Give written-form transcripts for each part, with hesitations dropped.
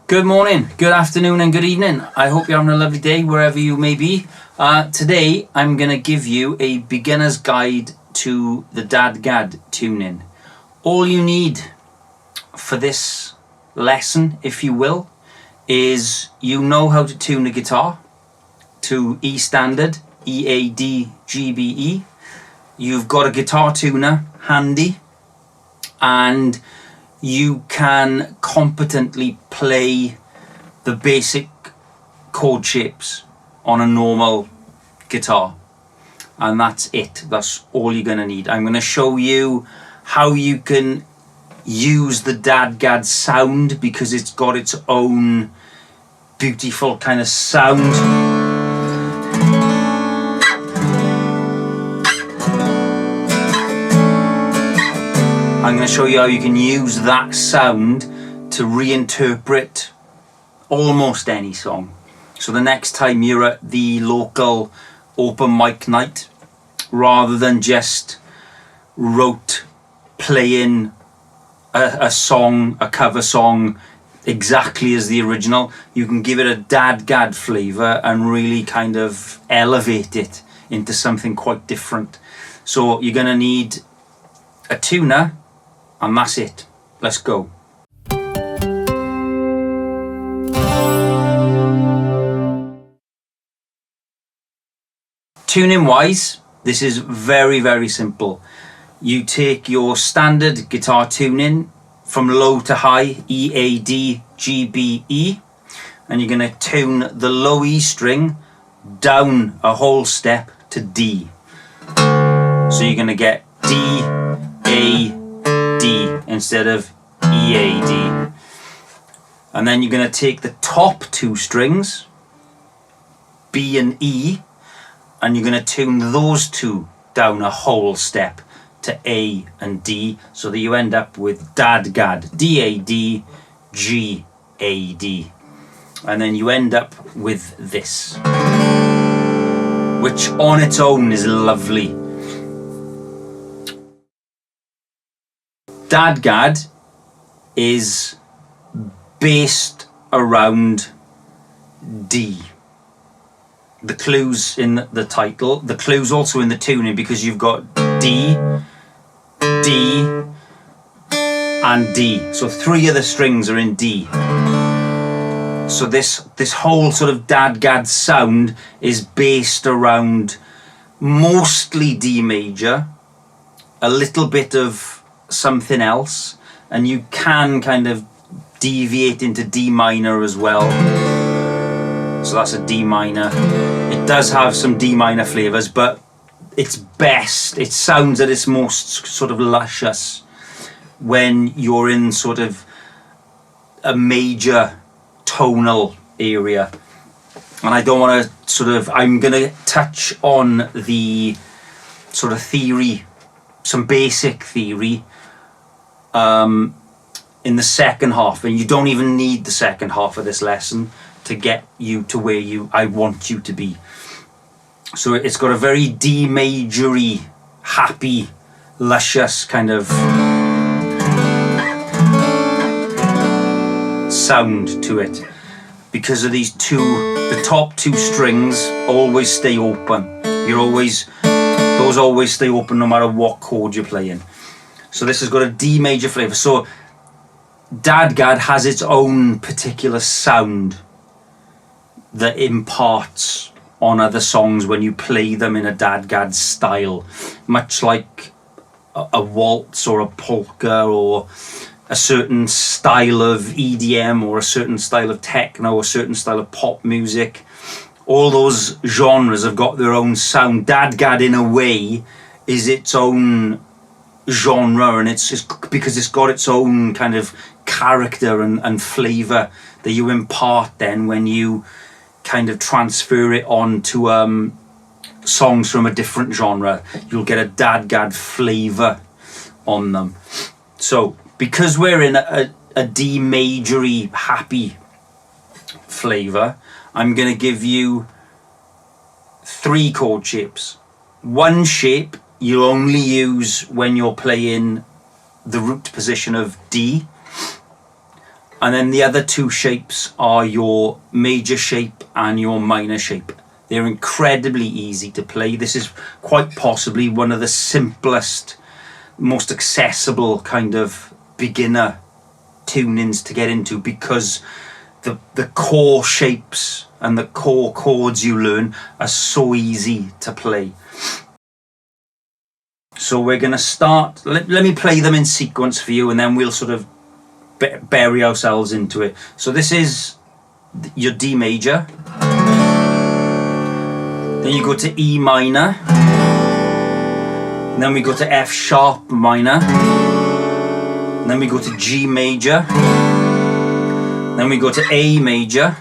Good morning, good afternoon and good evening. I hope you're having a lovely day wherever you may be. Today I'm going to give you a beginner's guide to the DADGAD tuning. All you need for this lesson, if you will, is you know how to tune the guitar to E standard, E, A, D, G, B, E. You've got a guitar tuner handy and you can competently play the basic chord shapes on a normal guitar, and that's it. That's all you're going to need. I'm going to show you how you can use the DADGAD sound because it's got its own beautiful kind of sound. I'm going to show you how you can use that sound to reinterpret almost any song. So the next time you're at the local open mic night, rather than just rote playing a song, a cover song exactly as the original, you can give it a DADGAD flavour and really kind of elevate it into something quite different. So you're going to need a tuner, and that's it. Let's go. Tuning wise, this is very, very simple. You take your standard guitar tuning from low to high, E, A, D, G, B, E, and you're going to tune the low E string down a whole step to D. So you're going to get D, A, D instead of E, A, D. And then you're going to take the top two strings, B and E, and you're going to tune those two down a whole step to A and D, so that you end up with DADGAD, D, A, D, G, A, D. And then you end up with this, which on its own is lovely. DADGAD is based around D. The clue's in the title. The clue's also in the tuning because you've got D, D, and D. So three of the strings are in D. So this whole sort of DADGAD sound is based around mostly D major, a little bit of something else, and you can kind of deviate into D minor as well. So that's a D minor. It does have some D minor flavors, but it's best, it sounds at its most sort of luscious when you're in sort of a major tonal area. And I don't want to sort of, I'm going to touch on the sort of theory, some basic theory in the second half, and you don't even need the second half of this lesson to get you to where I want you to be. So it's got a very D majory, happy, luscious kind of sound to it because of these the top two strings always stay open. Those always stay open no matter what chord you're playing. So this has got a D major flavour. So DADGAD has its own particular sound that imparts on other songs when you play them in a DADGAD style, much like a waltz or a polka or a certain style of EDM or a certain style of techno or a certain style of pop music. All those genres have got their own sound. DADGAD in a way is its own genre, and it's just because it's got its own kind of character and flavour that you impart then when you kind of transfer it on to songs from a different genre. You'll get a DADGAD flavour on them. So because we're in a D majory happy flavour, I'm going to give you three chord shapes. One shape you'll only use when you're playing the root position of D, And then the other two shapes are your major shape and your minor shape. They're incredibly easy to play. This is quite possibly one of the simplest, most accessible kind of beginner tunings to get into, because the core shapes and the core chords you learn are so easy to play. So we're going to start, let me play them in sequence for you, and then we'll sort of bury ourselves into it. So this is your D major, then you go to E minor, and then we go to F sharp minor, and then we go to G major, then we go to A major,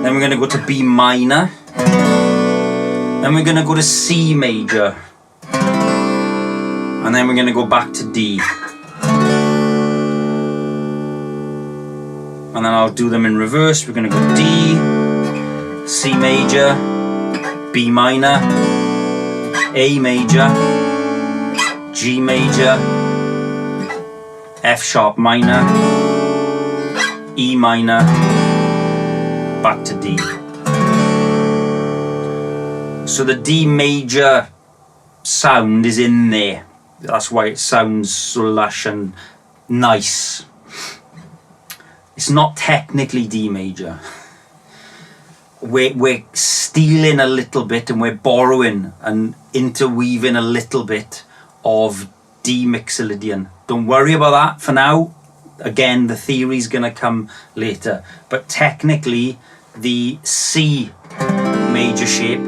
then we're going to go to B minor, then we're going to go to C major, and then we're going to go back to D. And then I'll do them in reverse. We're going to go D, C major, B minor, A major, G major, F sharp minor, E minor, back to D. So the D major sound is in there. That's why it sounds so lush and nice. It's not technically D major. We're stealing a little bit, and we're borrowing and interweaving a little bit of D Mixolydian. Don't worry about that for now. Again, the theory's going to come later. But technically, the C major shape,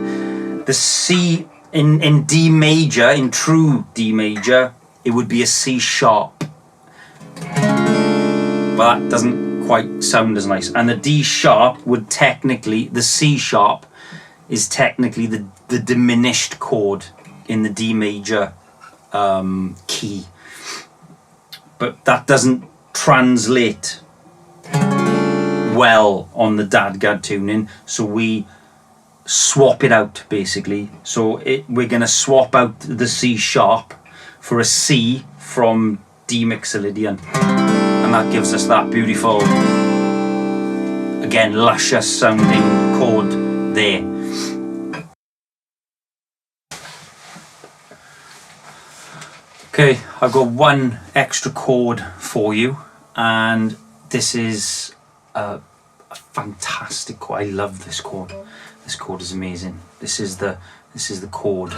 the C in D major, in true D major, it would be a C sharp. But that doesn't quite sound as nice. And the D sharp would technically, the C sharp is technically the diminished chord in the D major key. But that doesn't translate well on the DADGAD tuning, so we swap it out basically. So we're going to swap out the C sharp for a C from D Mixolydian, and that gives us that beautiful, again, luscious sounding chord there. Okay, I've got one extra chord for you, and this is a fantastic chord. I love this chord. This chord is amazing. This is the chord.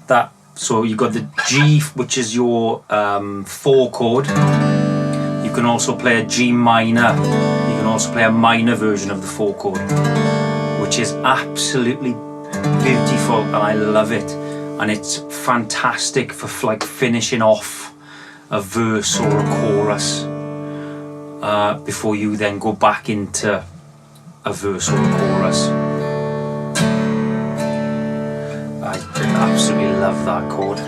That. So you've got the G, which is your 4 chord. You can also play a G minor. You can also play a minor version of the 4 chord, which is absolutely beautiful, and I love it. And it's fantastic for like finishing off a verse or a chorus before you then go back into a verse or a chorus. I absolutely love that chord.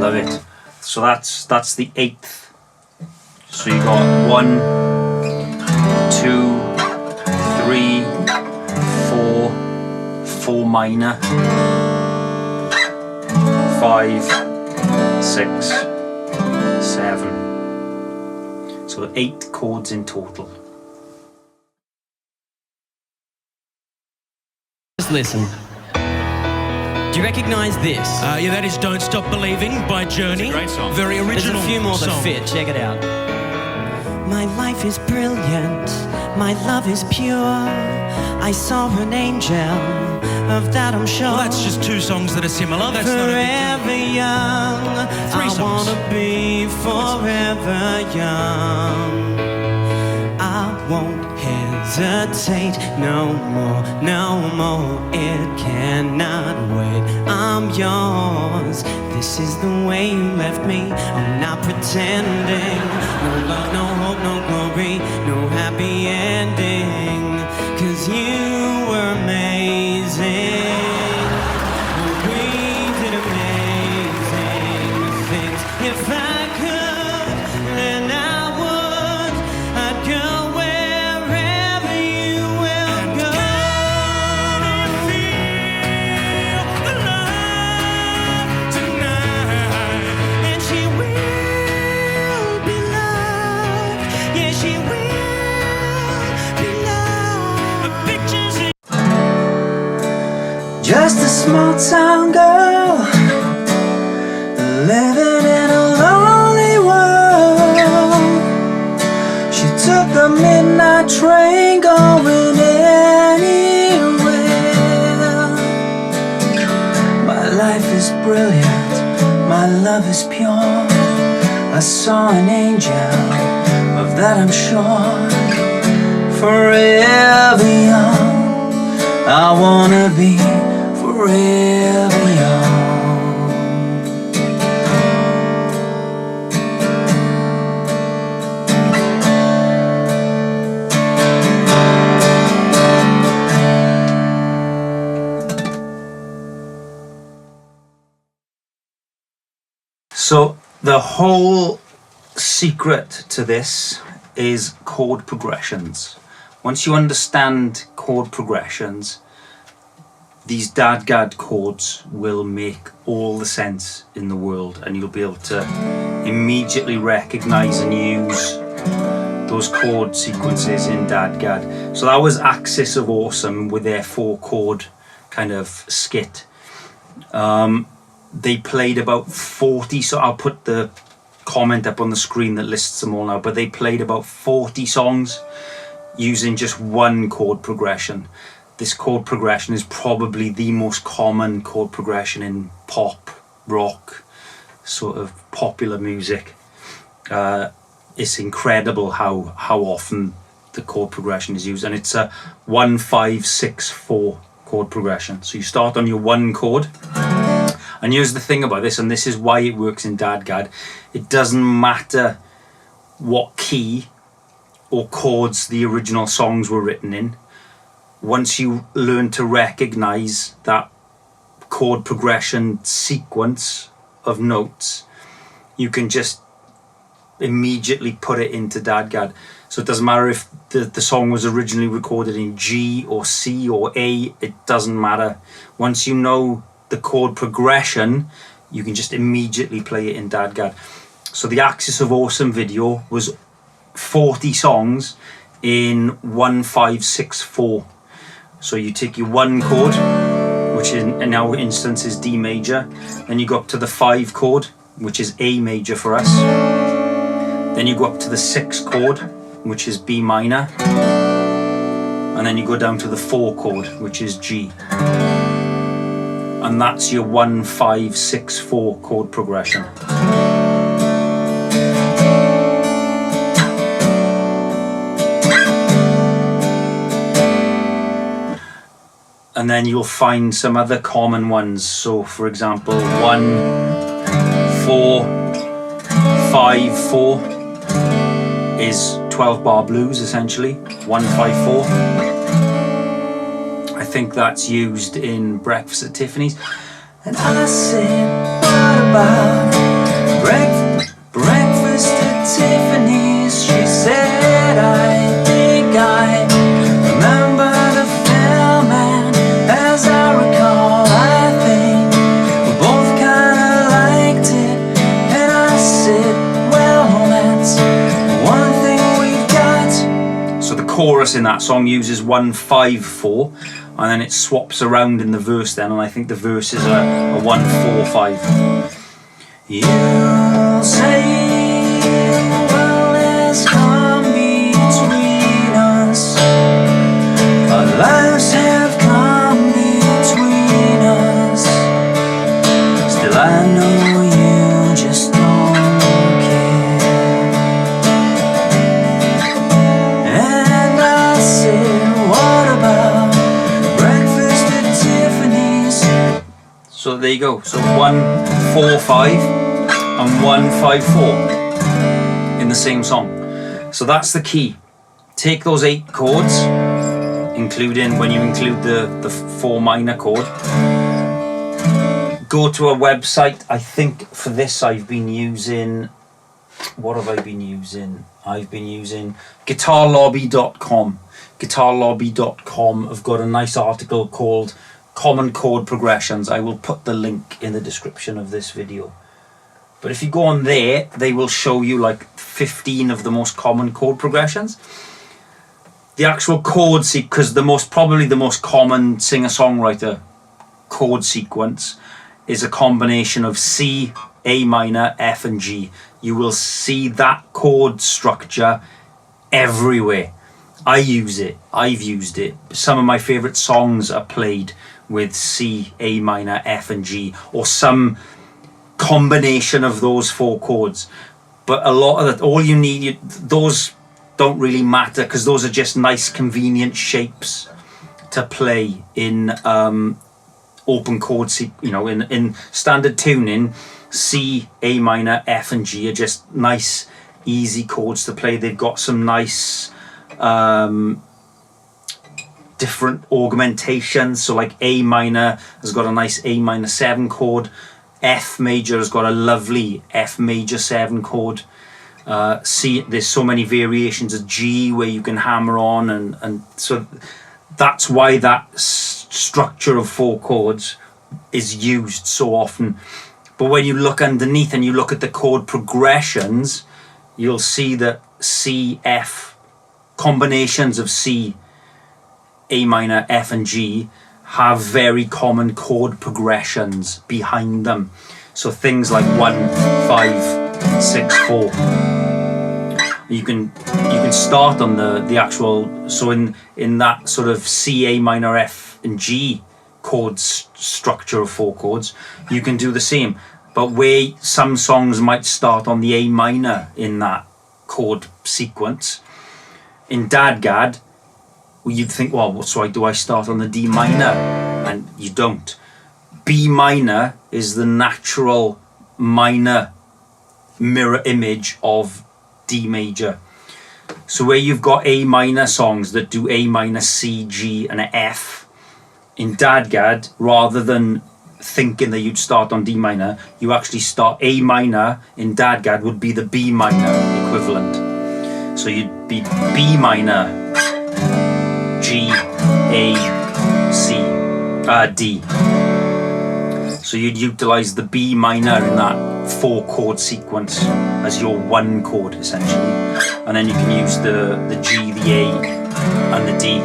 Love it. So that's the 8th. So you got 1, 2, 3, 4 minor, 5, 6, 7. So 8 chords in total. Just listen. Do you recognise this? Yeah, that is Don't Stop Believing by Journey. It's a great song. Very original. There's a few more that song. fit. Check it out. My life is brilliant, my love is pure. I saw an angel, of that I'm sure. Well, that's just 2 songs that are similar. That's not a big Forever young, 3 I songs. wanna be forever young. I won't hesitate no more, no more. It cannot wait. I'm yours. This is the way you left me. I'm not pretending. No love, no hope, no glory. story, no happy ending, 'cause you were amazing. We did amazing things. If I could, then I would. I'd go wherever you will go. Feel the love tonight, and she will be loved. Yeah, she will be loved. The pictures in Just a small town girl living in a lonely world. She took the midnight train going anywhere. My life is brilliant, my love is pure. I saw an angel, of that I'm sure. Forever young, I wanna be forever young. So the whole secret to this is chord progressions. Once you understand chord progressions, these DADGAD chords will make all the sense in the world, and you'll be able to immediately recognize and use those chord sequences in DADGAD. So that was Axis of Awesome with their 4-chord kind of skit. They played about 40, so I'll put the comment up on the screen that lists them all now, but they played about 40 songs using just one chord progression. This chord progression is probably the most common chord progression in pop, rock, sort of popular music. It's incredible how often the chord progression is used, and it's a 1-5-6-4 chord progression. So you start on your 1 chord, and here's the thing about this, and this is why it works in DADGAD. It doesn't matter what key or chords the original songs were written in. Once you learn to recognize that chord progression sequence of notes, you can just immediately put it into DADGAD. So it doesn't matter if the song was originally recorded in G or C or A, it doesn't matter. Once you know the chord progression, you can just immediately play it in DADGAD. So the Axis of Awesome video was 40 songs in 1-5-6-4. So you take your 1 chord, which in our instance is D major, then you go up to the 5 chord, which is A major for us. Then you go up to the 6 chord, which is B minor, and then you go down to the 4 chord, which is G. And that's your 1-5-6-4 chord progression. And then you'll find some other common ones. So for example, 1-4-5-4 is 12-bar blues essentially. 1-5-4. I think that's used in Breakfast at Tiffany's. And I said, what about breakfast at Tiffany's? She said, I think I remember the film, and as I recall, I think we both kinda liked it. And I said, well, that's one thing we've got. So the chorus in that song uses 1-5-4, and then it swaps around in the verse then, and I think the verse is a 1-4-5. You'll say, well, let's come between us. Our lives have come between us. Still I know you just don't care. And I said, what about breakfast at Tiffany's? So there you go. So 1-4-5 and 1-5-4 in the same song. So that's the key. Take those 8 chords, including when you include the 4 minor chord. Go to a website. I think for this I've been using, what have I been using? I've been using guitarlobby.com. Guitarlobby.com have got a nice article called Common Chord Progressions. I will put the link in the description of this video. But if you go on there, they will show you like 15 of the most common chord progressions. The actual chord because probably the most common singer-songwriter chord sequence is a combination of C, A minor, F and G. You will see that chord structure everywhere. I use it. I've used it. Some of my favourite songs are played with C, A minor, F and G, or some combination of those 4 chords. But a lot of that, all you need, those don't really matter because those are just nice convenient shapes to play in open chord, in standard tuning. C, A minor, F and G are just nice easy chords to play. They've got some nice different augmentations. So like A minor has got a nice A minor 7 chord. F major has got a lovely F major 7 chord. C, there's so many variations of G where you can hammer on, and so that's why that structure of 4 chords is used so often. But when you look underneath and you look at the chord progressions, you'll see that C, F, combinations of C, A minor, F and G have very common chord progressions behind them. So things like 1, 5, 6, 4. You can start on the actual, so in that sort of C, A minor, F and G chord structure of 4 chords, you can do the same. But where some songs might start on the A minor in that chord sequence, in DADGAD, you'd think, well, so do I start on the D minor? And you don't. B minor is the natural minor mirror image of D major. So where you've got A minor songs that do A minor, C, G and F, in DADGAD, rather than thinking that you'd start on D minor, you actually start A minor in DADGAD would be the B minor equivalent. So you'd be B minor, G, A, C, D. So you'd utilize the B minor in that 4 chord sequence as your 1 chord essentially, and then you can use the G, the A and the D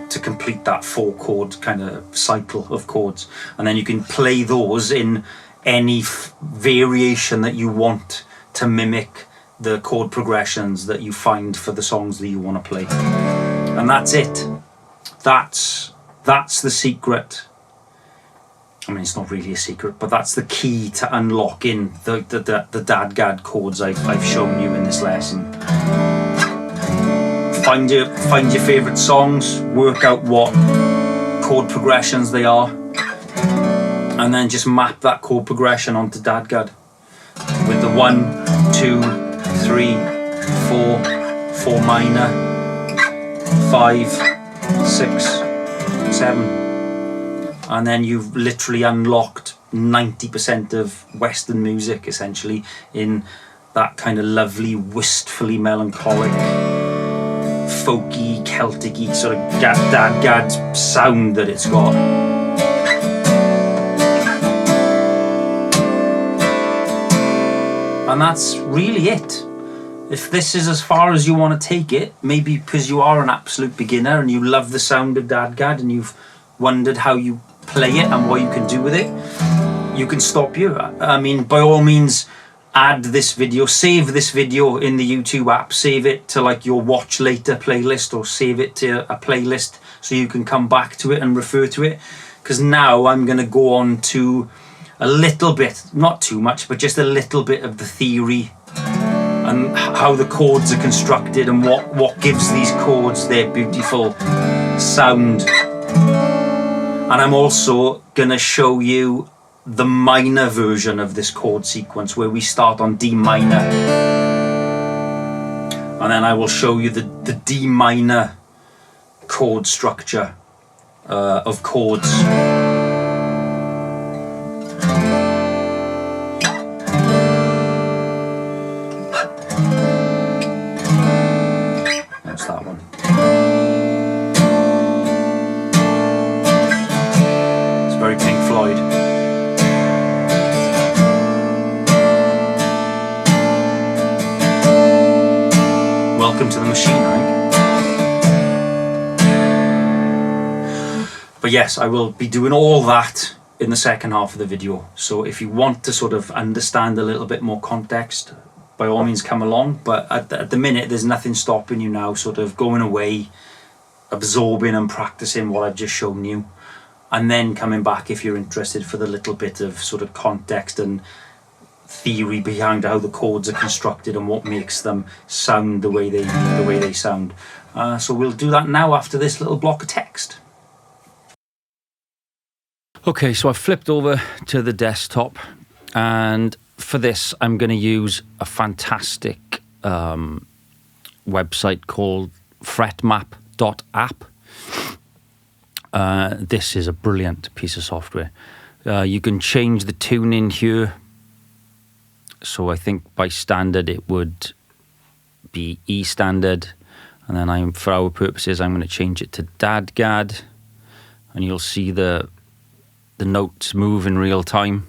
to complete that 4 chord kind of cycle of chords, and then you can play those in any variation that you want to mimic the chord progressions that you find for the songs that you want to play. And that's it. That's the secret. I mean, it's not really a secret, but that's the key to unlocking the DADGAD chords I've shown you in this lesson. Find your favourite songs, work out what chord progressions they are, and then just map that chord progression onto DADGAD with the 1, 2, 3, 4, 4 minor, 5, 6, 7, and then you've literally unlocked 90% of Western music essentially in that kind of lovely, wistfully melancholic, folky, Celtic-y sort of DADGAD sound that it's got. And that's really it. If this is as far as you want to take it, maybe because you are an absolute beginner and you love the sound of DADGAD and you've wondered how you play it and what you can do with it, you can stop here. I mean, by all means, add this video, save this video in the YouTube app, save it to like your watch later playlist, or save it to a playlist so you can come back to it and refer to it. Because now I'm going to go on to a little bit, not too much, but just a little bit of the theory and how the chords are constructed and what gives these chords their beautiful sound. And I'm also going to show you the minor version of this chord sequence where we start on D minor. And and then I will show you the D minor chord structure of chords. That's that one. It's very Pink Floyd. Welcome to the Machine, I think. But yes, I will be doing all that in the second half of the video. So if you want to sort of understand a little bit more context, by all means come along. But at the minute, there's nothing stopping you now sort of going away, absorbing and practicing what I've just shown you, and then coming back if you're interested for the little bit of sort of context and theory behind how the chords are constructed and what makes them sound the way they sound. So we'll do that now after this little block of text. Okay, so I've flipped over to the desktop, and for this I'm going to use a fantastic website called fretmap.app. This is a brilliant piece of software. You can change the tuning here. So I think by standard it would be E standard, and then for our purposes I'm going to change it to DADGAD, and you'll see the notes move in real time.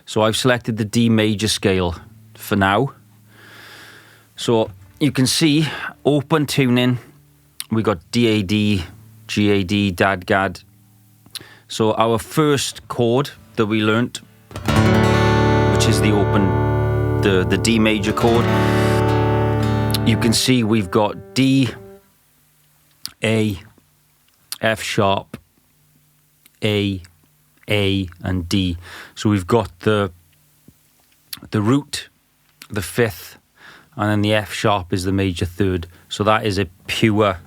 So I've selected the D major scale for now. So you can see open tuning, we got DAD, GAD, DADGAD. So our first chord that we learnt, which is the D major chord, you can see we've got D, A, F sharp, A, and D. So we've got the root, the fifth, and then the F sharp is the major third. So that is a pure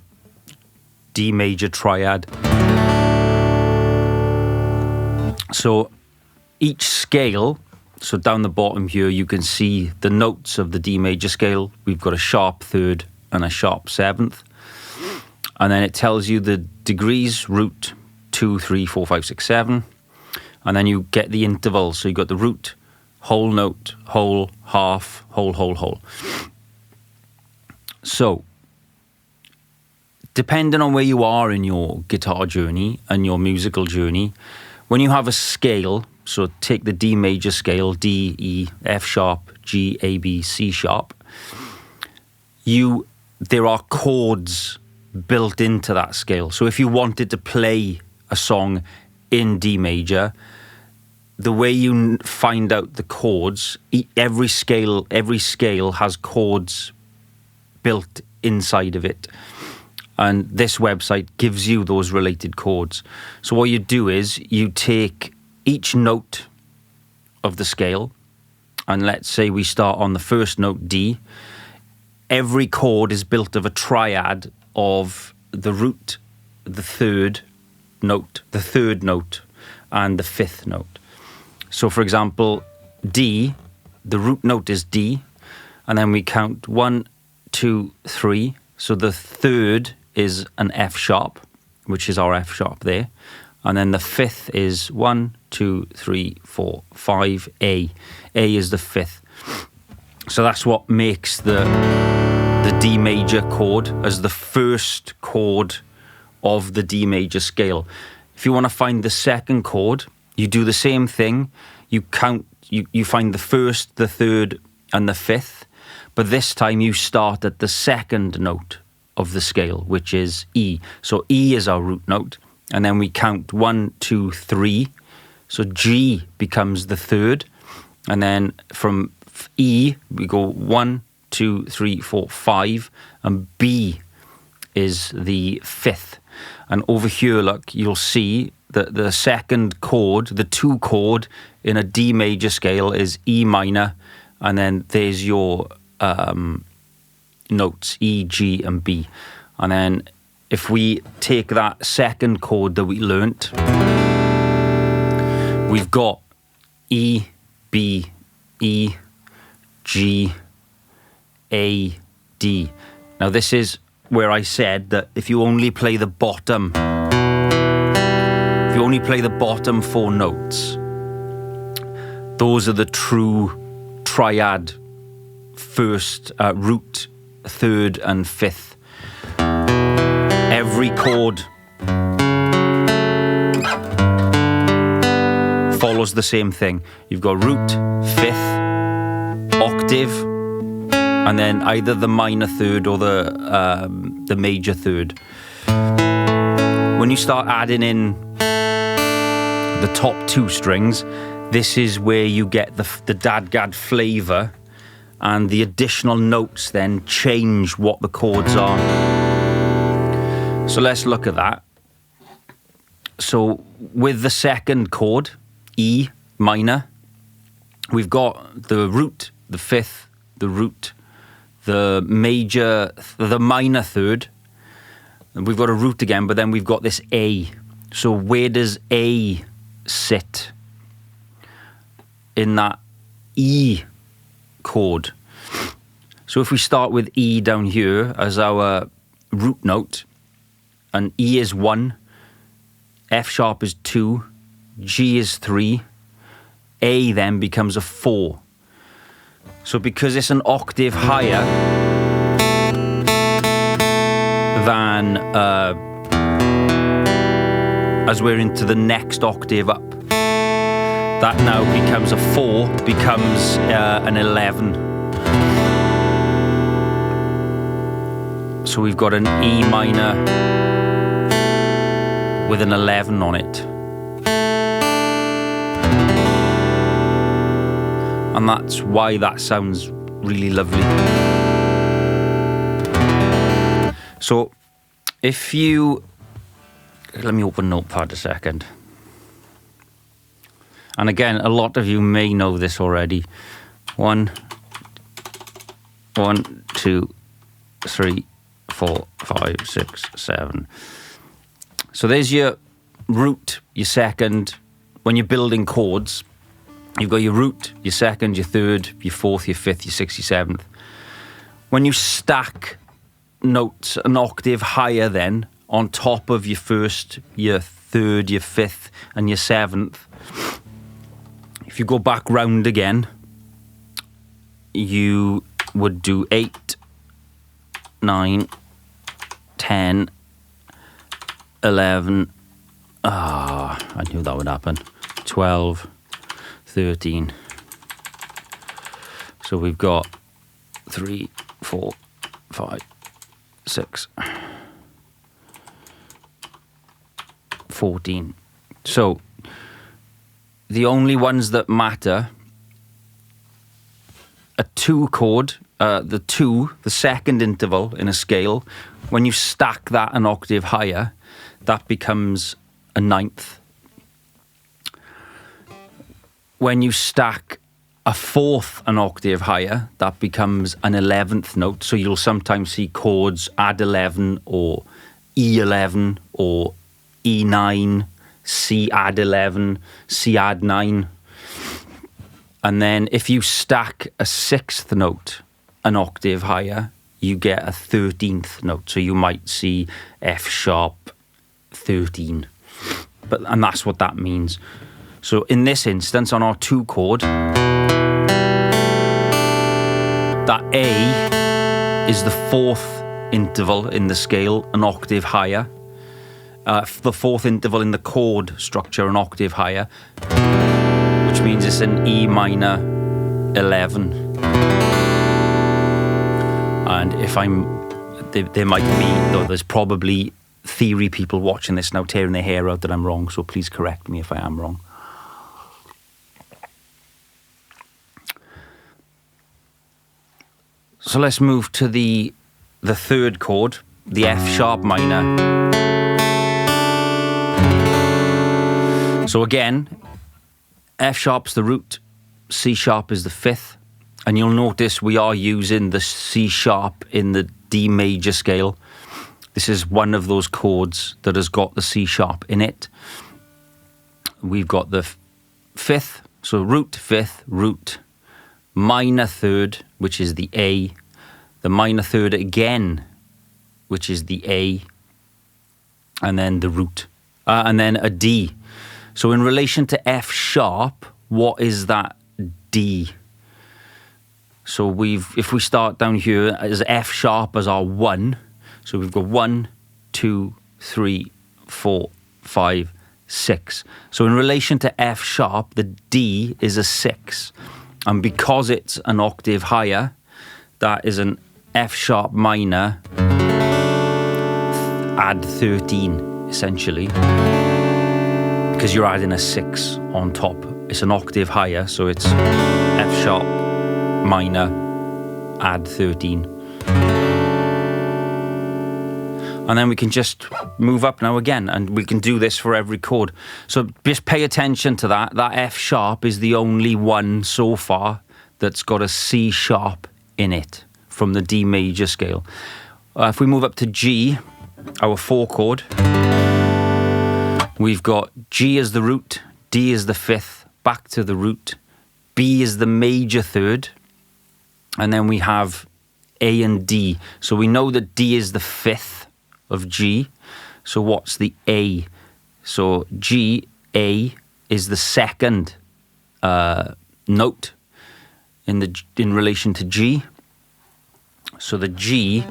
D major triad. So each scale, so down the bottom here you can see the notes of the D major scale. We've got a sharp third and a sharp seventh, and then it tells you the degrees, root 2, 3, 4, 5, 6, 7, and then you get the intervals. So you got the root, whole note, whole, half, whole, whole, whole. So depending on where you are in your guitar journey and your musical journey, when you have a scale, so take the D major scale, D, E, F sharp, G, A, B, C sharp, there are chords built into that scale. So if you wanted to play a song in D major, the way you find out the chords, every scale has chords built inside of it, and this website gives you those related chords. So what you do is you take each note of the scale, and let's say we start on the first note, D. Every chord is built of a triad of the root, the third note, and the fifth note. So for example, D, the root note is D, and then we count 1, 2, 3. So the third is an F sharp, which is our F sharp there, and then the fifth is 1, 2, 3, 4, 5, A. A is the fifth. So that's what makes the D major chord as the first chord of the D major scale. If you want to find the second chord, you do the same thing. You count, you find the first, the third, and the fifth, but this time you start at the second note of the scale, which is E. So E is our root note, and then we count 1, 2, 3. So G becomes the third, and then from E we go 1, 2, 3, 4, 5, and B is the fifth. And over here, look, you'll see that the second chord, the 2 chord in a D major scale is E minor, and then there's your notes, E, G, and B. And then if we take that second chord that we learnt, we've got E, B, E, G, A, D. Now this is where I said that if you only play the bottom, four notes, those are the true triad, first, root, third and fifth. Every chord follows the same thing. You've got root, fifth, octave, and then either the minor third or the major third. When you start adding in the top two strings, this is where you get the DADGAD flavour, and the additional notes then change what the chords are. So let's look at that. So with the second chord, E minor, we've got the root, the fifth, the root, the major, the minor third, and we've got a root again, but then we've got this A. So where does A sit in that E chord? So if we start with E down here as our root note, and E is 1, F sharp is 2, G is 3, A then becomes a 4. So because it's an octave higher than as we're into the next octave up, that now becomes a 4, becomes an 11. So we've got an E minor with an 11 on it. And that's why that sounds really lovely. So if you, let me open Notepad a second. And again, a lot of you may know this already. 1, 2, 3, 4, 5, 6, 7. So there's your root, your second. When you're building chords, you've got your root, your second, your third, your fourth, your fifth, your sixth, your seventh. When you stack notes an octave higher then, on top of your first, your third, your fifth, and your seventh, if you go back round again, you would do 8, 9, 10, 11, I knew that would happen, 12, 13. So we've got 3, 4, 5, 6, 14. So the only ones that matter, a 2 chord, the second interval in a scale, when you stack that an octave higher, that becomes a 9th. When you stack a 4th an octave higher, that becomes an 11th note. So you'll sometimes see chords add 11 or E11 or E9, C add 11, C add 9. And then if you stack a 6th note an octave higher, you get a 13th note. So you might see F sharp 13. And that's what that means. So in this instance, on our 2 chord, that A is the 4th interval in the scale, an octave higher. The 4th interval in the chord structure, an octave higher, which means it's an E minor 11. And if there might be, though there's probably theory people watching this now tearing their hair out that I'm wrong, so please correct me if I am wrong. So let's move to the 3rd chord, the F sharp minor. So again, F sharp's the root, C sharp is the 5th, and you'll notice we are using the C sharp in the D major scale. This is one of those chords that has got the C sharp in it. We've got the 5th, so root, 5th, root, minor 3rd, which is the A, the minor third again, which is the A, and then the root, and then a D. So in relation to F sharp, what is that D? So if we start down here as F sharp as our 1, so we've got 1, 2, 3, 4, 5, 6. So in relation to F sharp, the D is a 6. And because it's an octave higher, that is an F sharp minor add 13, essentially. Because you're adding a 6 on top. It's an octave higher, so it's F sharp minor add 13. And then we can just move up now again, and we can do this for every chord. So just pay attention to that. That F sharp is the only one so far that's got a C sharp in it from the D major scale. If we move up to G, our 4 chord, we've got G as the root, D as the 5th, back to the root, B is the major third, and then we have A and D. So we know that D is the 5th of G. So what's the A? So G, A is the 2nd note in relation to G. So the G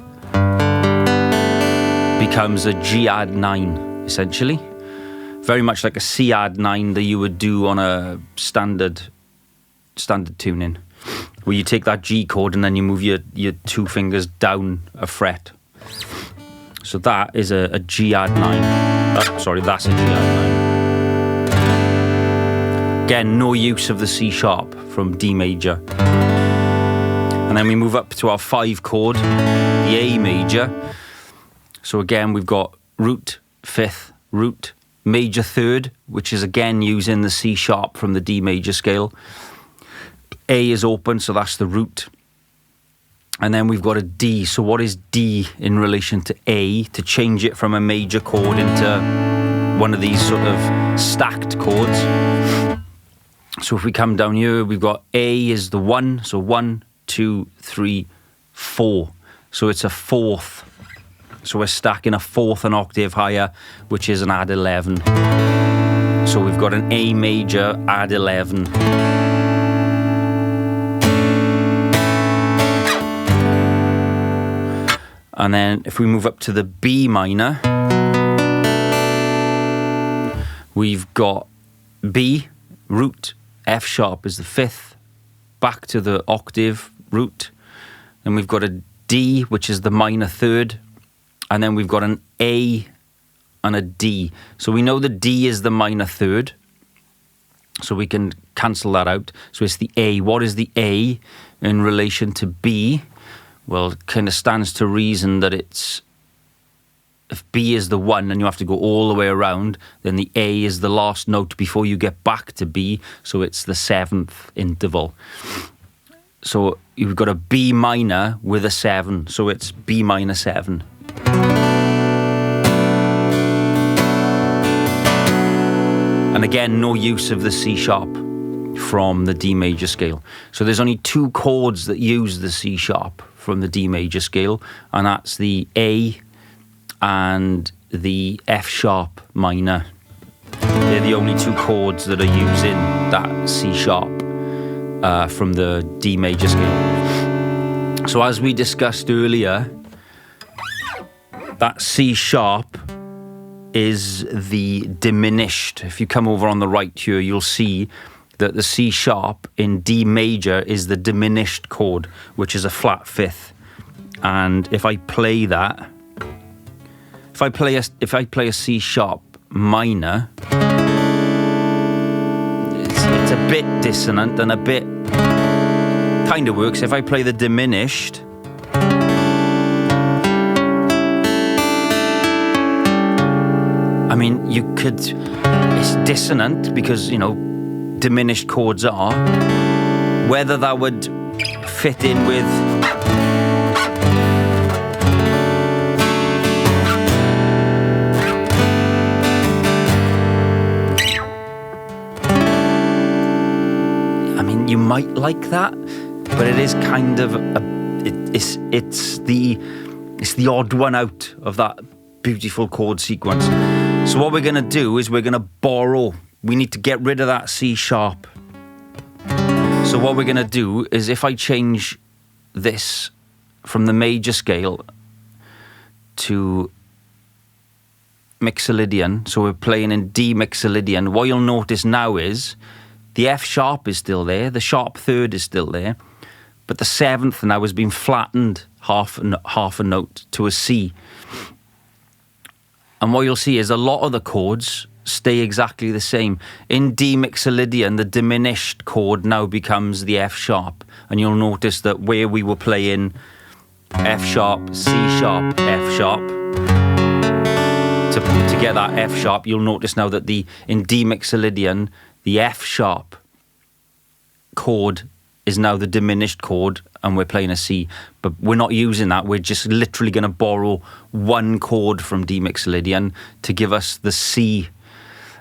becomes a G add 9, essentially. Very much like a C add 9 that you would do on a standard tuning, where you take that G chord and then you move your 2 fingers down a fret. So that is a G add 9. Sorry, that's a G add 9. Again, no use of the C sharp from D major. And then we move up to our 5 chord, the A major. So again, we've got root, 5th, root, major third, which is again using the C sharp from the D major scale. A is open, so that's the root. And then we've got a D. So what is D in relation to A to change it from a major chord into one of these sort of stacked chords? So if we come down here, we've got A is the 1. So 1, 2, 3, 4. So it's a 4th. So we're stacking a 4th an octave higher, which is an add 11. So we've got an A major add 11. And then if we move up to the B minor, we've got B, root, F sharp is the 5th, back to the octave, root. Then we've got a D, which is the minor third. And then we've got an A and a D. So we know the D is the minor third. So we can cancel that out. So it's the A. What is the A in relation to B? Well, it kind of stands to reason that it's, if B is the 1 and you have to go all the way around, then the A is the last note before you get back to B. So it's the 7th interval. So you've got a B minor with a 7. So it's B minor 7. And again, no use of the C sharp from the D major scale. So there's only 2 chords that use the C sharp from the D major scale, and that's the A and the F sharp minor. They're the only 2 chords that are using that C sharp from the D major scale. So as we discussed earlier, that C sharp is the diminished. If you come over on the right here, you'll see that the C sharp in D major is the diminished chord, which is a flat 5th. And if I play that, if I play a C sharp minor, it's a bit dissonant and a bit kind of works. If I play the diminished, I mean, you could, it's dissonant because, you know, diminished chords are. Whether that would fit in with I mean, you might like that, but it is kind of it's the odd one out of that beautiful chord sequence. So what we're going to do is we're going to borrow. We need to get rid of that C sharp. So what we're going to do is, if I change this from the major scale to mixolydian, so we're playing in D mixolydian, what you'll notice now is the F sharp is still there, the sharp third is still there, but the seventh now has been flattened half a note to a C. And what you'll see is a lot of the chords stay exactly the same. In D mixolydian, the diminished chord now becomes the F sharp. And you'll notice that where we were playing F sharp, C sharp, F sharp, to get that F sharp, you'll notice now that in D mixolydian, the F sharp chord is now the diminished chord, and we're playing a C. But we're not using that. We're just literally going to borrow one chord from D mixolydian to give us the C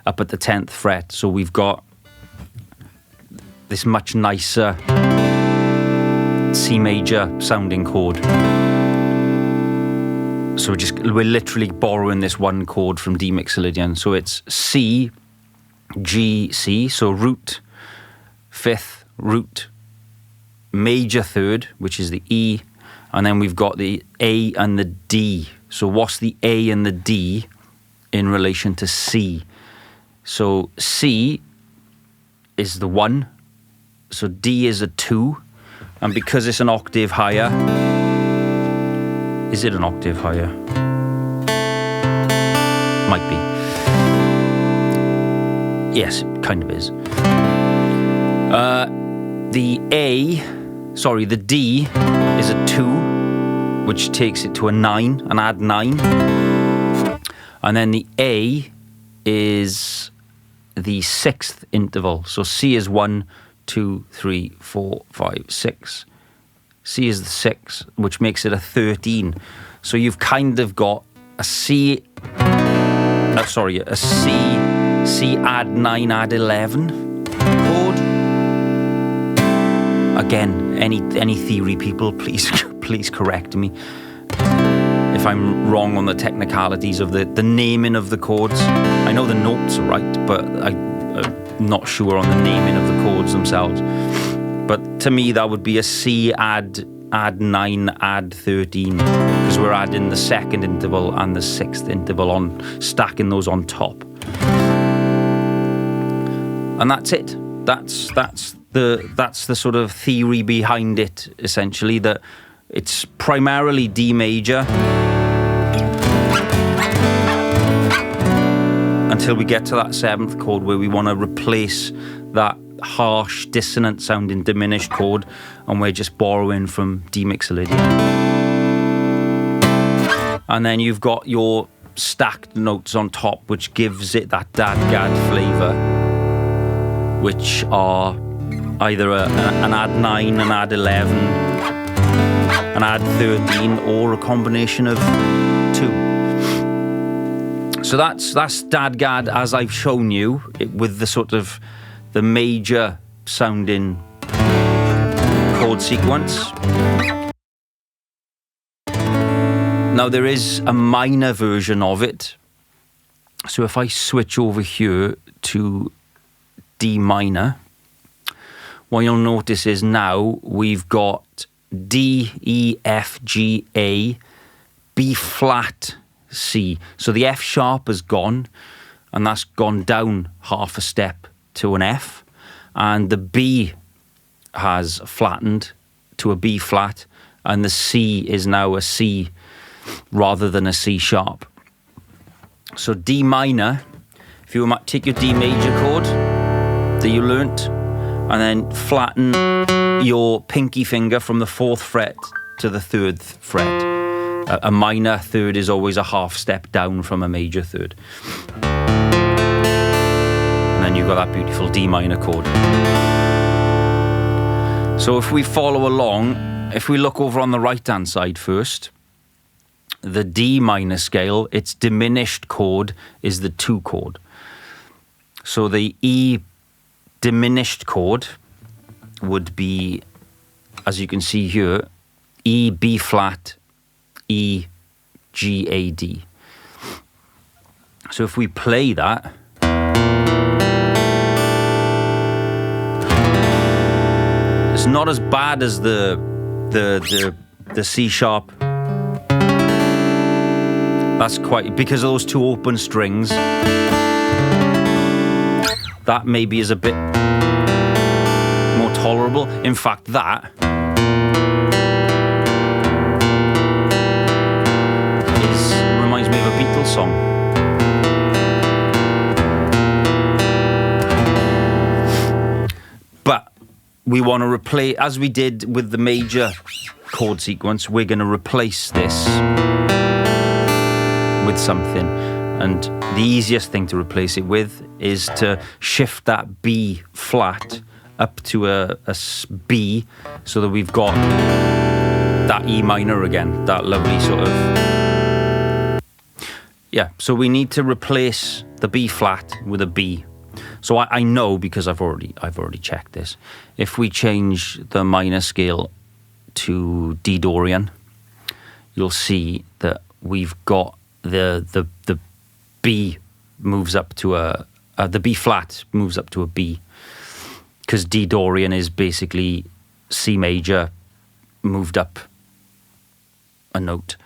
up at the 10th fret. So we've got this much nicer C major sounding chord. So we're literally borrowing this one chord from D mixolydian. So it's C, G, C. So root, fifth, root, major third, which is the E, and then we've got the A and the D. So what's the A and the D in relation to C? So C is the 1, so D is a 2, and because it's an octave higher, is it an octave higher? Might be. Yes, it kind of is. The D is a 2, which takes it to a 9, and add 9. And then the A is the 6th interval. So C is 1, 2, 3, 4, 5, 6. C is the 6, which makes it a 13. So you've kind of got a C add 9, add 11 chord. Again, any theory people, please correct me if I'm wrong on the technicalities of the naming of the chords. I know the notes are right, but I'm not sure on the naming of the chords themselves. But to me, that would be a C add 9, add 13, because we're adding the 2nd interval and the 6th interval on, stacking those on top. And that's it. That's the sort of theory behind it, essentially, that it's primarily D major until we get to that 7th chord where we want to replace that harsh, dissonant sounding diminished chord, and we're just borrowing from D mixolydian. And then you've got your stacked notes on top, which gives it that DADGAD flavour, which are either an add 9, an add 11, an add 13, or a combination of 2. So that's DADGAD as I've shown you, with the sort of the major sounding chord sequence. Now there is a minor version of it. So if I switch over here to D minor, what you'll notice is now we've got D, E, F, G, A, B flat, C. So the F sharp has gone, and that's gone down half a step to an F, and the B has flattened to a B flat, and the C is now a C rather than a C sharp. So D minor, if you take your D major chord that you learnt, and then flatten your pinky finger from the 4th fret to the 3rd fret. A minor third is always a half step down from a major third. And then you've got that beautiful D minor chord. So if we follow along, if we look over on the right-hand side first, the D minor scale, its diminished chord is the 2 chord. So the E diminished chord would be, as you can see here, E, B flat, E, G, A, D. So if we play that, it's not as bad as the C sharp. That's quite, because of those two open strings, that maybe is a bit more tolerable. In fact, that reminds me of a Beatles song. But we want to replace, as we did with the major chord sequence, we're going to replace this with something. And the easiest thing to replace it with is to shift that B flat up to a B, so that we've got that E minor again, that lovely sort of... Yeah, so we need to replace the B flat with a B. So I know, because I've already checked this. If we change the minor scale to D Dorian, you'll see that we've got the B moves up to the B flat moves up to a B, because D Dorian is basically C major moved up a note.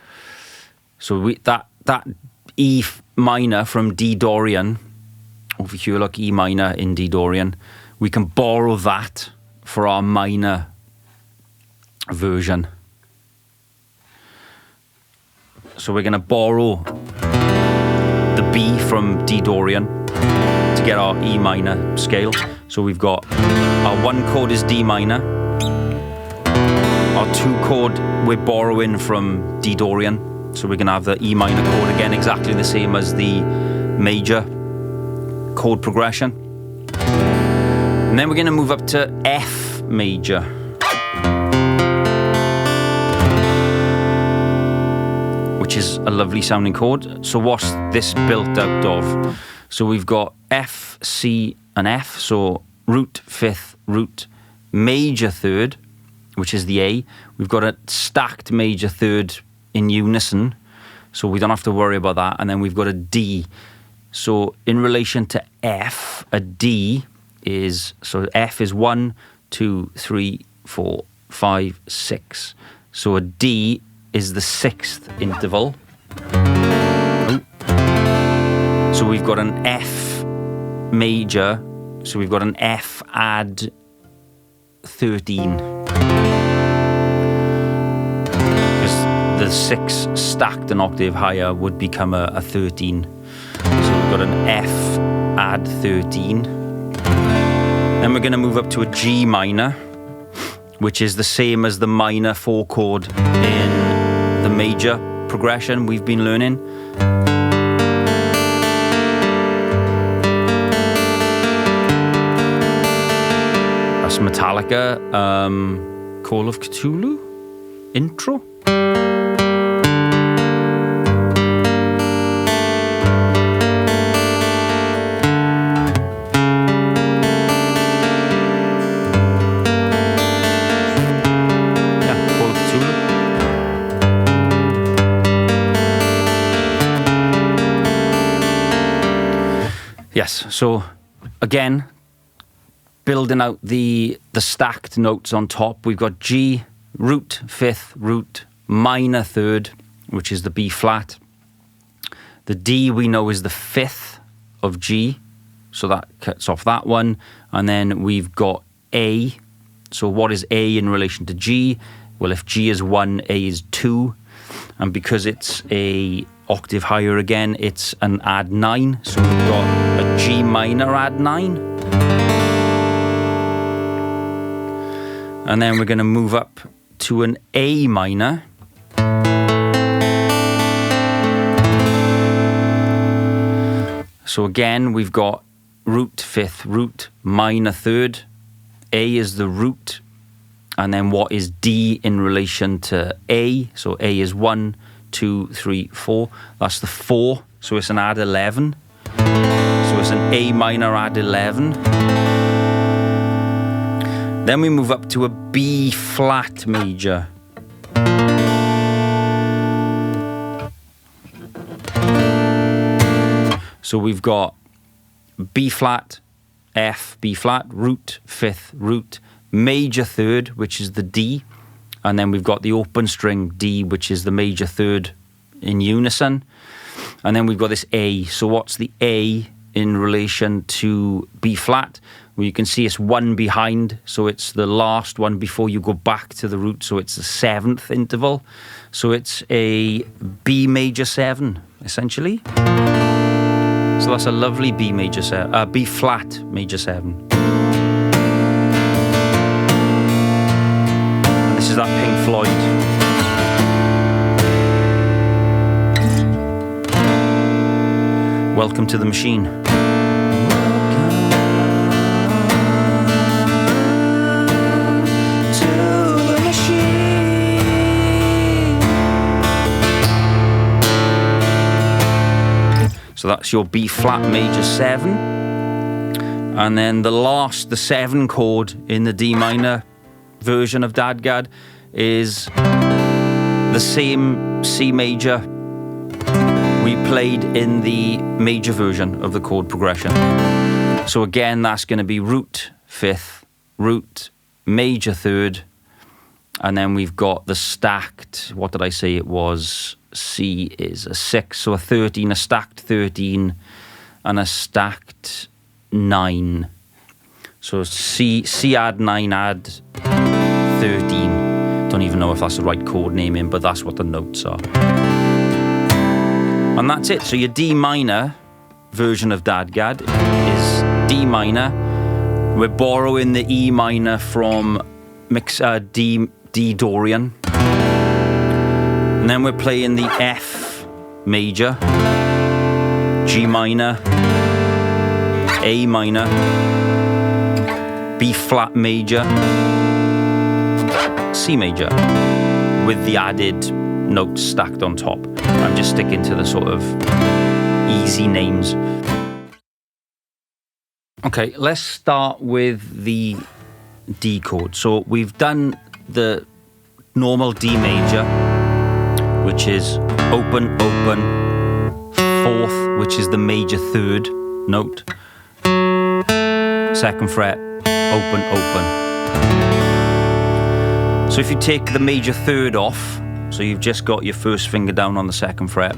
So that E minor from D Dorian over here, like E minor in D Dorian, we can borrow that for our minor version. So we're going to borrow the B from D Dorian to get our E minor scale. So we've got our one chord is D minor, our two chord we're borrowing from D Dorian, so we're going to have the E minor chord again, exactly the same as the major chord progression. And then we're going to move up to F major. Which is a lovely sounding chord. So what's this built out of? So we've got F, C and F. So root, fifth, root, major third, which is the A. We've got a stacked major third in unison, so we don't have to worry about that. And then we've got a D. So in relation to F, a D is, so F is 1, 2, 3, 4, 5, 6. So a D is the sixth interval. Ooh. So we've got an F major, so we've got an F add 13. Because the 6 stacked an octave higher would become a 13. So we've got an F add 13. Then we're going to move up to a G minor, which is the same as the minor 4 chord in the major progression we've been learning. That's Metallica, Call of Cthulhu intro. Yes, so again, building out the stacked notes on top, we've got G, root, fifth, root, minor third, which is the B flat. The D we know is the fifth of G, so that cuts off that one. And then we've got A. So what is A in relation to G? Well, if G is 1, A is 2. And because it's a octave higher again, it's an add 9. So we've got a G minor add 9. And then we're going to move up to an A minor. So again, we've got root, fifth, root, minor third. A is the root. And then what is D in relation to A? So A is 1, 2, 3, 4. That's the 4. So it's an add 11. So it's an A minor add 11. Then we move up to a B flat major. So we've got B flat, F, B flat, root, fifth, root, major third, which is the D, and then we've got the open string D, which is the major third in unison, and then we've got this A. So what's the A in relation to B flat? Well, you can see it's one behind, so it's the last one before you go back to the root, so it's the 7th interval. So it's a B major 7, essentially. So that's a lovely B major 7, B flat major 7. And this is that Pink Floyd. Welcome to the Machine. So that's your B flat major 7. And then the 7 chord in the D minor version of DADGAD is the same C major we played in the major version of the chord progression. So again, that's going to be root 5th, root, major 3rd, and then we've got the stacked, what did I say it was? C is a 6, so a 13, a stacked 13, and a stacked 9. So C add 9 add 13. Don't even know if that's the right chord naming, but that's what the notes are. And that's it. So your D minor version of DADGAD is D minor. We're borrowing the E minor from D Dorian. And then we're playing the F major, G minor, A minor, B flat major, C major, with the added notes stacked on top. I'm just sticking to the sort of easy names. Okay, let's start with the D chord. So we've done the normal D major, which is open, open, 4th, which is the major 3rd note, 2nd fret, open, open. So if you take the major 3rd off, so you've just got your first finger down on the 2nd fret,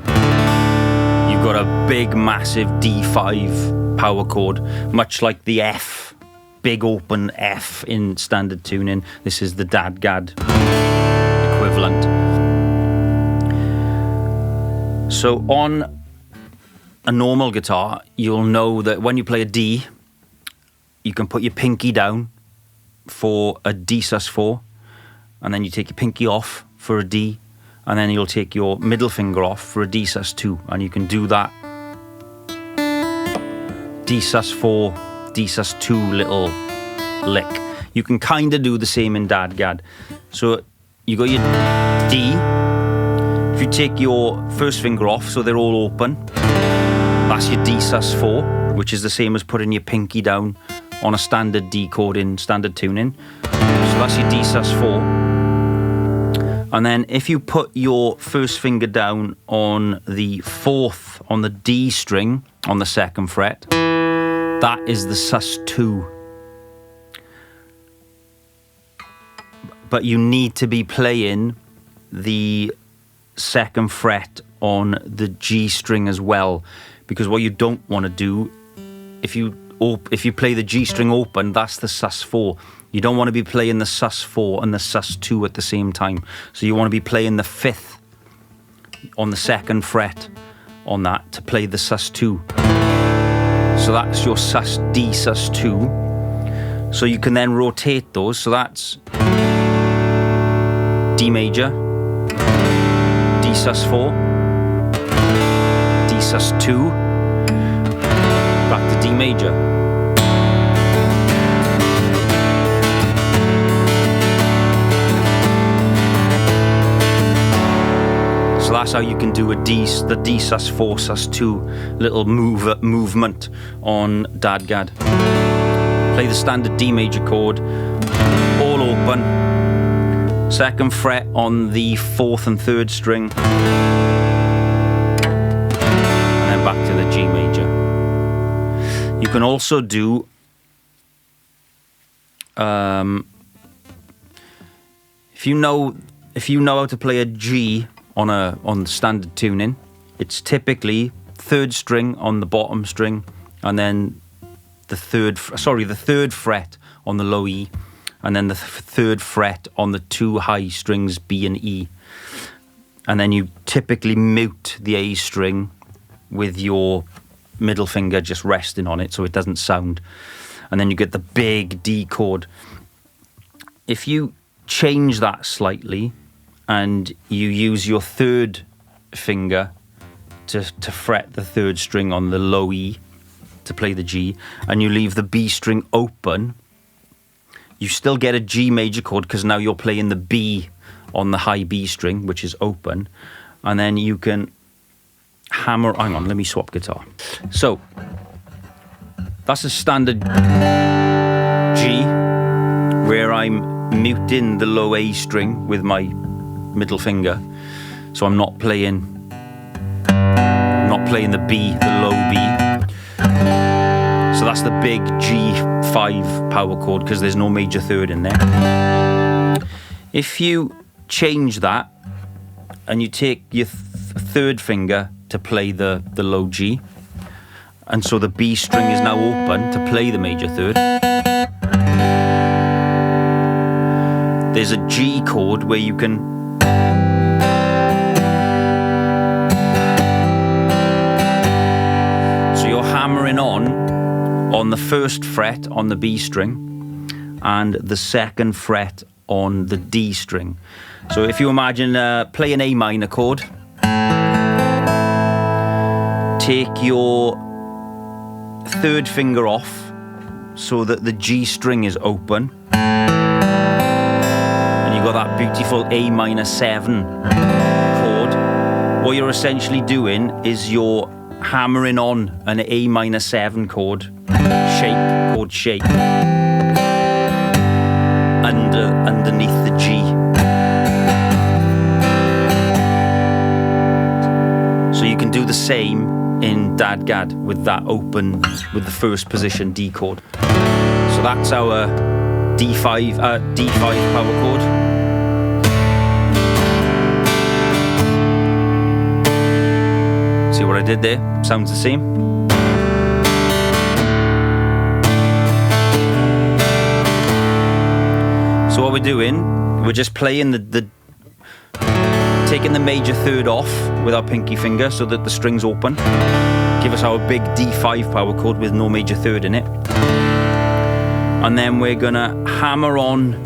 you've got a big, massive D5 power chord, much like the F, big open F in standard tuning. This is the DADGAD equivalent. So on a normal guitar, you'll know that when you play a D, you can put your pinky down for a D sus4, and then you take your pinky off for a D, and then you'll take your middle finger off for a D sus2, and you can do that D sus4, D sus2 little lick. You can kind of do the same in DADGAD. So you got your D. If you take your first finger off, so they're all open, that's your D sus4, which is the same as putting your pinky down on a standard D chord in standard tuning. So that's your D sus4. And then if you put your first finger down on the 4th, on the D string, on the 2nd fret, that is the sus2. But you need to be playing the 2nd fret on the G string as well, because what you don't want to do, if you play the G string open, that's the sus4. You don't want to be playing the sus4 and the sus2 at the same time. So you want to be playing the 5th on the 2nd fret on that to play the sus2. So that's your D sus2. So you can then rotate those. So that's D major, D sus4, D sus2, back to D major. So that's how you can do the D sus4, sus2 little movement on DADGAD. Play the standard D major chord, all open, 2nd fret on the 4th and 3rd string, and then back to the G major. can also do if you know how to play a G on standard tuning, it's typically 3rd string on the bottom string, and then the third fret on the low E, and then the 3rd fret on the 2 high strings B and E, and then you typically mute the A string with your middle finger just resting on it so it doesn't sound, and then you get the big D chord. If you change that slightly and you use your 3rd finger to fret the 3rd string on the low E to play the G, and you leave the B string open, you still get a G major chord because now you're playing the B on the high B string, which is open, and then you can hammer. Hang on, let me swap guitar. So that's a standard G where I'm muting the low A string with my middle finger, so I'm not playing the B, the low B. So that's the big G5 power chord because there's no major 3rd in there. If you change that and you take your 3rd finger to play the low G, and so the B string is now open to play the major 3rd, there's a G chord where you can hammering on the 1st fret on the B string and the 2nd fret on the D string. So if you imagine play an A minor chord, take your 3rd finger off so that the G string is open, and you got that beautiful A minor 7 chord. What you're essentially doing is you're hammering on an A minor 7 chord shape underneath the G. So you can do the same in DADGAD with that open, with the 1st position D chord. So that's our D5 power chord. See what I did there? Sounds the same. So what we're doing, we're just playing taking the major 3rd off with our pinky finger so that the string's open. Give us our big D5 power chord with no major 3rd in it. And then we're gonna hammer on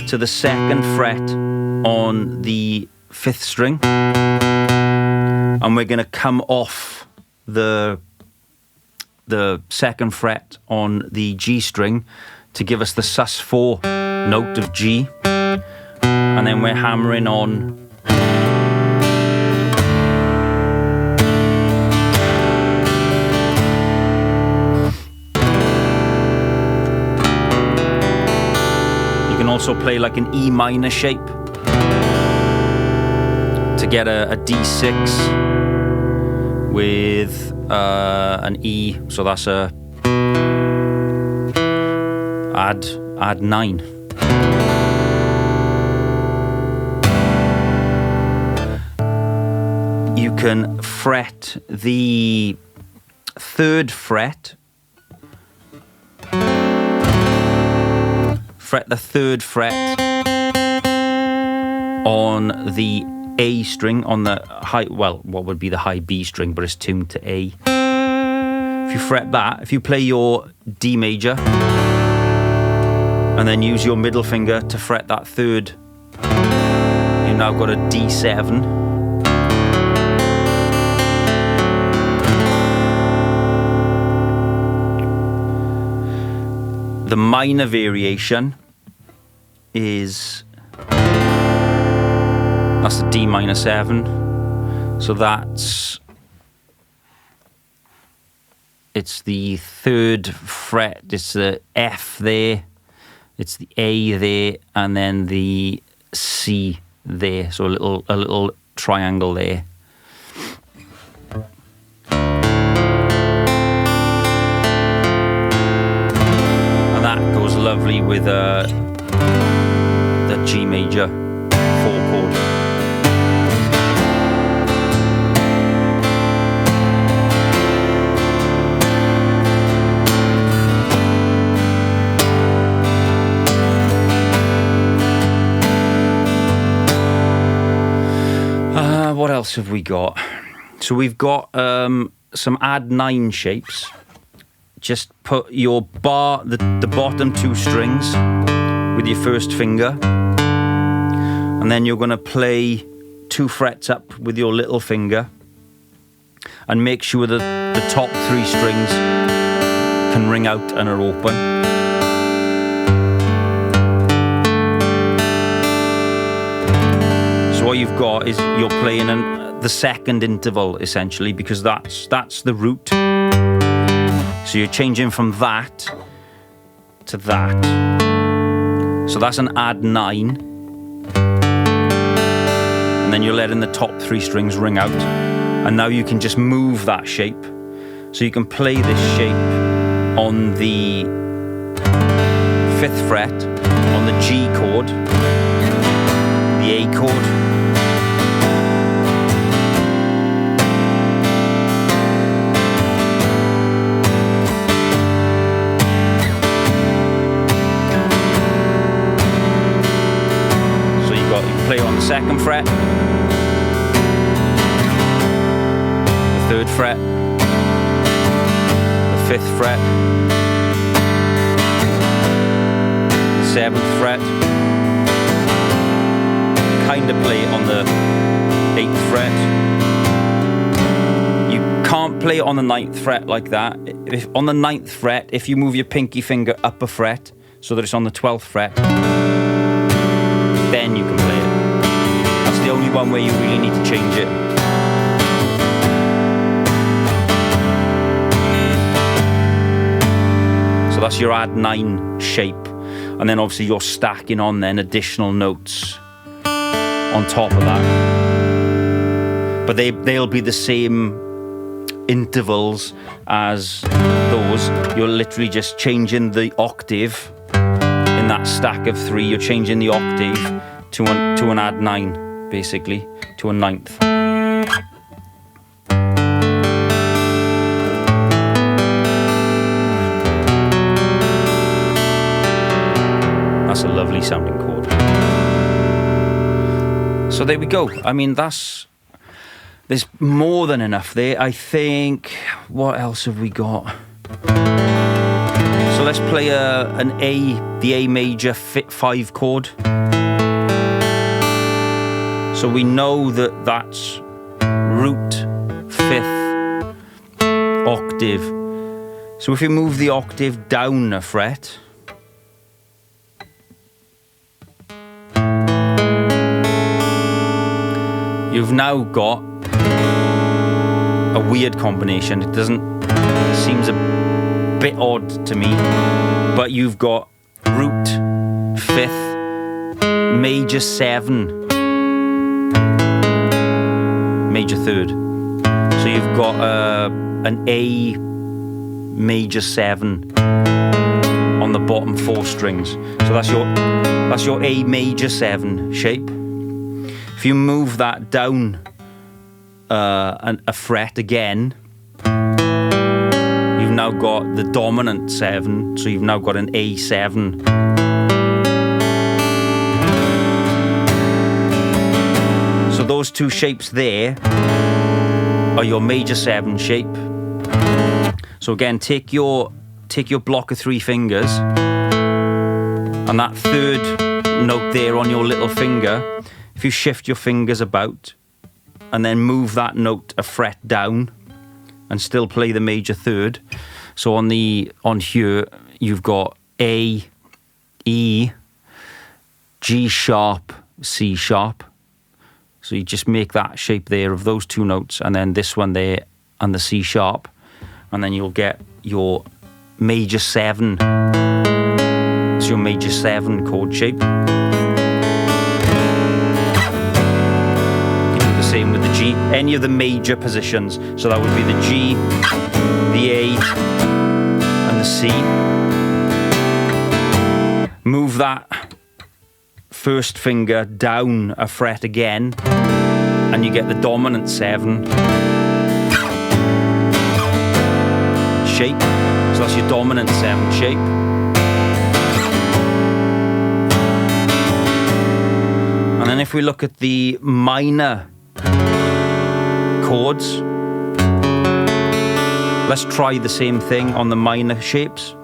to the 2nd fret on the 5th string. And we're going to come off the 2nd fret on the G string to give us the sus4 note of G, and then we're hammering on you can also play like an E minor shape to get a D6 with an E, so that's a add 9. You can fret the 3rd fret, on the A string on the high, well, what would be the high B string, but it's tuned to A. If you fret that, if you play your D major and then use your middle finger to fret that 3rd, you've now got a D7. The minor variation is, that's the D minor 7. So it's the 3rd fret, it's the F there, it's the A there, and then the C there. So a little triangle there. lovely with the G major 4 chord. What else have we got? So we've got some add 9 shapes. Just put your bar, the bottom 2 strings with your first finger, and then you're going to play 2 frets up with your little finger, and make sure that the top 3 strings can ring out and are open. So what you've got is you're playing the second interval essentially, because that's the root. So you're changing from that to that. So that's an add 9. And then you're letting the top 3 strings ring out. And now you can just move that shape. So you can play this shape on the 5th fret, on the G chord, the A chord, play on the 2nd fret, the 3rd fret, the 5th fret, the 7th fret, kind of play on the 8th fret. You can't play on the 9th fret like that. If on the 9th fret, if you move your pinky finger up a fret so that it's on the 12th fret, then you can play it. That's the only one where you really need to change it. So that's your add 9 shape. And then obviously you're stacking on then additional notes on top of that. But they'll be the same intervals as those. You're literally just changing the octave in that stack of 3. You're changing the octave to an add 9. Basically, to a 9th. That's a lovely sounding chord. So there we go. I mean, there's more than enough there. I think, what else have we got? So let's play the A major 5 chord. So we know that that's root 5th octave. So if you move the octave down a fret, you've now got a weird combination. It seems a bit odd to me, but you've got root 5th major 7 major 3rd. So you've got an A major 7 on the bottom 4 strings. So that's your A major 7 shape. If you move that down a fret again, you've now got the dominant 7. So you've now got an A7. So those 2 shapes there are your major 7 shape. So again, take your block of 3 fingers, and that 3rd note there on your little finger, if you shift your fingers about and then move that note a fret down and still play the major 3rd. So on here you've got A, E, G sharp, C sharp. So you just make that shape there of those 2 notes, and then this one there and the C sharp, and then you'll get your major 7. It's your major 7 chord shape. You do the same with the G, any of the major positions. So that would be the G, the A, and the C. Move that first finger down a fret again, and you get the dominant 7 shape. So that's your dominant 7 shape. And then if we look at the minor chords, let's try the same thing on the minor shapes.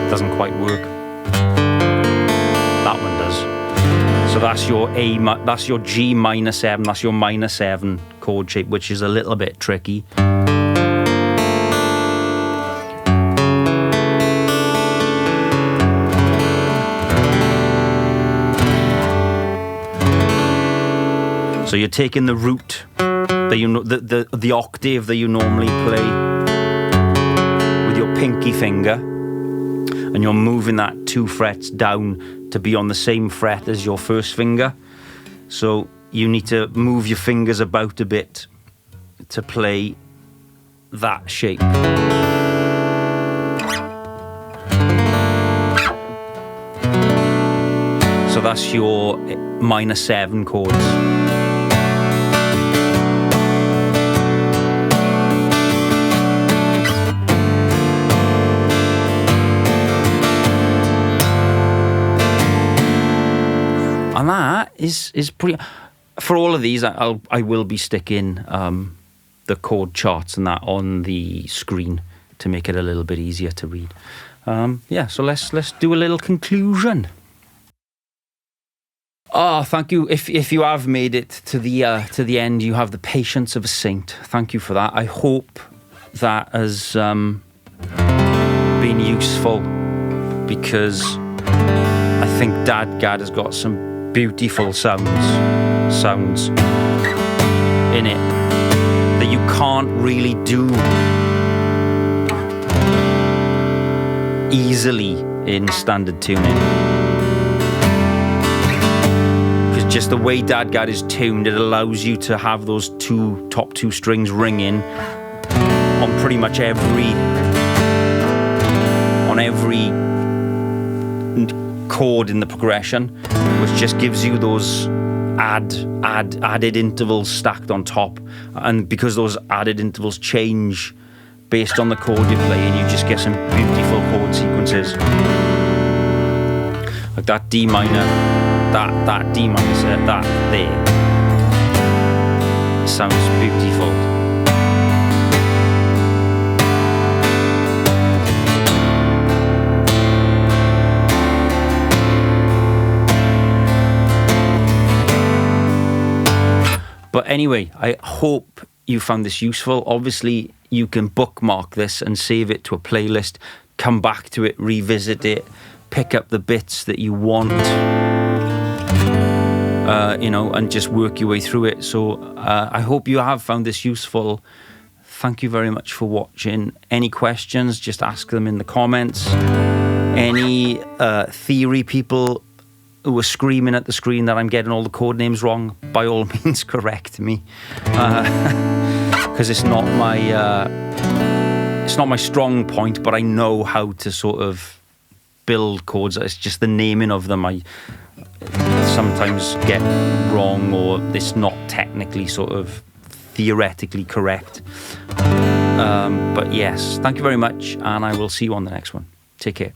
Doesn't quite work. That one does. So that's your that's your G minor 7, that's your minor 7 chord shape, which is a little bit tricky. So you're taking the root that you know, the octave that you normally play with your pinky finger, and you're moving that 2 frets down to be on the same fret as your first finger. So you need to move your fingers about a bit to play that shape. So that's your minor 7 chords. And that is pretty. For all of these, I will be sticking the chord charts and that on the screen to make it a little bit easier to read. Yeah, so let's do a little conclusion. Oh, thank you. If you have made it to the end, you have the patience of a saint. Thank you for that. I hope that has been useful, because I think DADGAD has got some beautiful sounds in it that you can't really do easily in standard tuning, because just the way DADGAD is tuned, it allows you to have those top two strings ringing on pretty much every chord in the progression, which just gives you those added intervals stacked on top. And because those added intervals change based on the chord you're playing, you just get some beautiful chord sequences. Like that D minor, that D minor, that there sounds beautiful. But anyway, I hope you found this useful. Obviously, you can bookmark this and save it to a playlist, come back to it, revisit it, pick up the bits that you want, and just work your way through it. So I hope you have found this useful. Thank you very much for watching. Any questions, just ask them in the comments. Any theory people who are screaming at the screen that I'm getting all the chord names wrong, by all means correct me, because it's not my strong point, but I know how to sort of build chords. It's just the naming of them I sometimes get wrong, or it's not technically sort of theoretically correct. But yes, thank you very much, and I will see you on the next one. Take care.